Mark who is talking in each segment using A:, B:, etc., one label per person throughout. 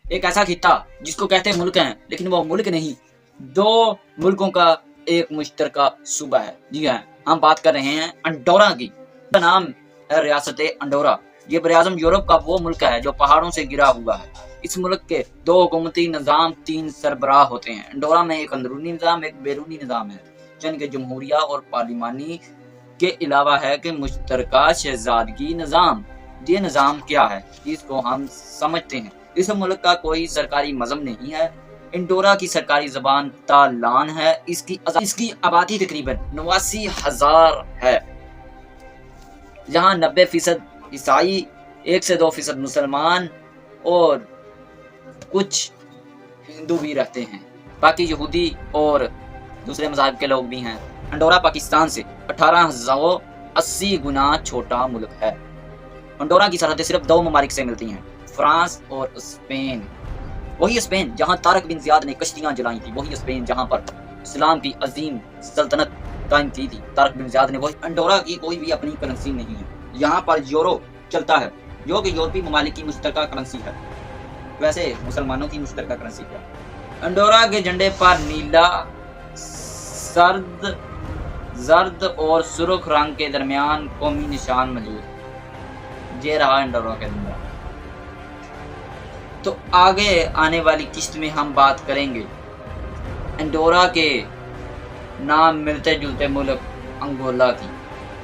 A: ایک ایسا خطہ جس کو کہتے ہیں ملک ہیں، لیکن وہ ملک نہیں، دو ملکوں کا ایک مشترکہ صوبہ ہے۔ جی ہاں، ہم بات کر رہے ہیں انڈورا کی۔ اس کا نام ہے ریاست انڈورا۔ یہ براعظم یورپ کا وہ ملک ہے جو پہاڑوں سے گرا ہوا ہے۔ اس ملک کے دو حکومتی نظام، 3 سربراہ ہوتے ہیں۔ انڈورا میں ایک اندرونی نظام، ایک بیرونی نظام ہے، جن کے جمہوریہ اور پارلیمانی کے علاوہ ہے کہ مشترکہ شہزادگی نظام۔ یہ نظام کیا ہے اس کو ہم سمجھتے ہیں۔ اس ملک کا کوئی سرکاری مذہب نہیں ہے۔ انڈورا کی سرکاری زبان تالان ہے۔ اس کی آبادی تقریباً 89,000 ہے، جہاں 90% عیسائی، 1 سے 2% مسلمان اور کچھ ہندو بھی رہتے ہیں، باقی یہودی اور دوسرے مذاہب کے لوگ بھی ہیں۔ انڈورا پاکستان سے 1880 گنا چھوٹا ملک ہے۔ انڈورا کی سرحدیں صرف 2 ممالک سے ملتی ہیں، فرانس اور اسپین۔ وہی اسپین جہاں طارق بن زیاد نے کشتیاں جلائی تھی، وہی اسپین جہاں پر اسلام کی عظیم سلطنت قائم کی تھی طارق بن زیاد نے۔ وہی انڈورا کی کوئی بھی اپنی کرنسی نہیں ہے، یہاں پر یورو چلتا ہے جو کہ یورپی ممالک کی مشترکہ کرنسی ہے۔ ویسے مسلمانوں کی مشترکہ کرنسی ہے۔ انڈورا کے جھنڈے پر نیلا، زرد اور سرخ رنگ کے درمیان قومی نشان موجود ہے۔ یہ رہا انڈورا کا جھنڈا۔ تو آگے آنے والی قسط میں ہم بات کریں گے انڈورا کے نام ملتے جلتے ملک انگولا کی۔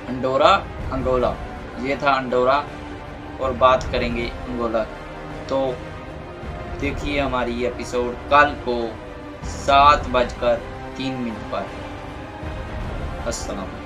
A: انڈورا، انگولا، یہ تھا انڈورا، اور بات کریں گے انگولا کی۔ تو دیکھیے ہماری ایپیسوڈ کل کو 7:03 پر۔ السلام علیکم۔